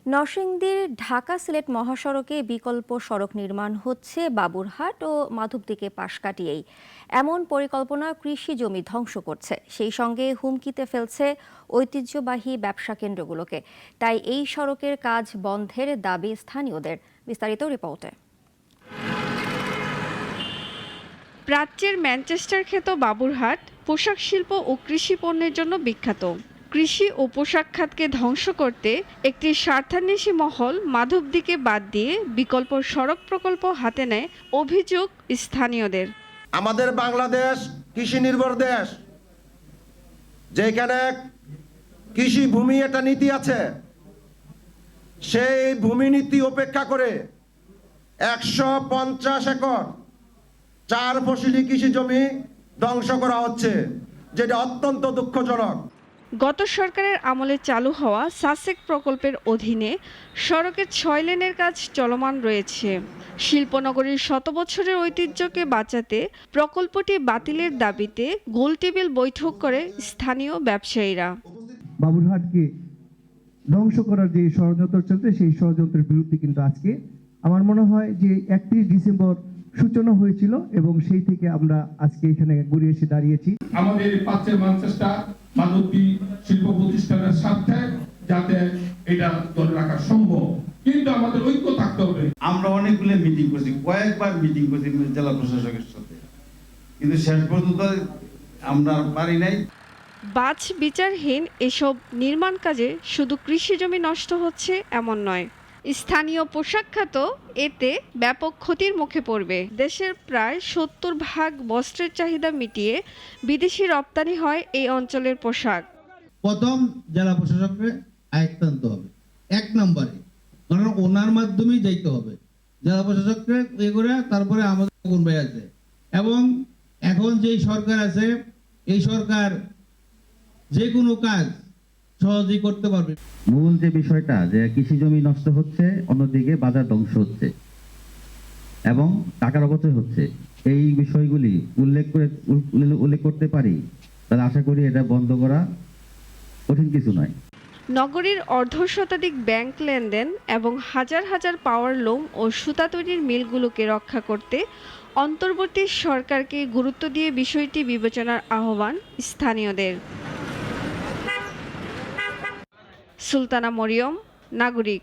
নরসিংদীর ঢাকা সিলেট মহাসড়কে বিকল্প সড়ক নির্মাণ হচ্ছে বাবুরহাট ও মাধবদীকে পাশ কাটিয়েই। এমন পরিকল্পনা কৃষি জমি ধ্বংস করছে, সেই সঙ্গে হুমকিতে ফেলছে ঐতিহ্যবাহী ব্যবসা কেন্দ্রগুলোকে। তাই এই সড়কের কাজ বন্ধের দাবি স্থানীয়দের। বিস্তারিত রিপোর্টে। প্রাচ্যের ম্যানচেস্টার খ্যাত বাবুরহাট পোশাক শিল্প ও কৃষি পণ্যের জন্য বিখ্যাত। কৃষি ও পোশাক খাতকে ধ্বংস করতে একটি স্বার্থান্বেষী মহল মাধবদীকে বাদ দিয়ে বিকল্প সড়ক প্রকল্প হাতে নেয় অভিযোগ স্থানীয়দের। আমাদের বাংলাদেশ কৃষি নির্ভর দেশ, যেখানে কৃষি ভূমি একটা নীতি আছে, সেই ভূমি নীতি উপেক্ষা করে 150 একর 4 ফসলি কৃষি জমি ধ্বংস করা হচ্ছে, যেটা অত্যন্ত দুঃখজনক। গত সরকারের আমলে চালু হওয়া সাসেক প্রকল্পের অধীনে সড়কের 6 লেনের কাজ চলমান রয়েছে। শিল্পনগরীর শত বছরের ঐতিহ্যকে বাঁচাতে প্রকল্পটি বাতিলের দাবিতে গোলটেবিল বৈঠক করে স্থানীয় ব্যবসায়ীরা। বাবুরহাটকে ধ্বংস করার যে ষড়যন্ত্র চলছে, সেই ষড়যন্ত্রের বিরুদ্ধে কিন্তু আজকে আমার মনে হয় যে 31 ডিসেম্বর সূচনা হয়েছিল এবং সেই থেকে আমরা আজকে এখানে ঘুরে এসে দাঁড়িয়েছি। আমাদের প্রাচ্যের ম্যানচেস্টার মাধবদী শিল্প প্রতিষ্ঠানের স্বার্থে যাতে এটা ধরে রাখা সম্ভব, কিন্তু আমাদের ঐক্য থাকতে হবে। আমরা অনেকগুলো মিটিং করছি, কয়েকবার মিটিং করছি জেলা প্রশাসকের সাথে, কিন্তু শেষ পর্যন্ত আমরা পারি নাই। বাছ বিচারহীন এসব নির্মাণ কাজে শুধু কৃষি জমি নষ্ট হচ্ছে এমন নয়, স্থানীয় পোশাক খাত এতে ব্যাপক ক্ষতির মুখে পড়বে। দেশের প্রায় 70% বস্ত্রের চাহিদা মিটিয়ে বিদেশি রপ্তানি হয় এই অঞ্চলের পোশাক। প্রথম জেলা প্রশাসকের আয়ত্ত আনতে হবে 1 নম্বরে, কারণ ওনার মাধ্যমেই যাইতে হবে। জেলা প্রশাসককে করে তারপরে আমাদের কোন ভাই আছে, এবং এখন যেই সরকার আছে এই সরকার যে কোনো কাজ সহজেই করতে পারবে। মূল যে বিষয়টা যে কৃষি জমি নষ্ট হচ্ছে, অন্যদিকে বাজার ধ্বংস হচ্ছে এবং টাকার অপচয় হচ্ছে, এই বিষয়গুলি উল্লেখ করতে পারি, তাহলে আশা করি এটা বন্ধ করা কঠিন কিছু নয়। নগরীর অর্ধশতাধিক ব্যাংক লেনদেন এবং হাজার হাজার পাওয়ার লুম ও সুতা তৈরির মিলগুলোকে রক্ষা করতে অন্তর্বর্তী সরকারকে গুরুত্ব দিয়ে বিষয়টি বিবেচনার আহ্বান স্থানীয়দের। সুলতানা মরিয়ম, নাগরিক।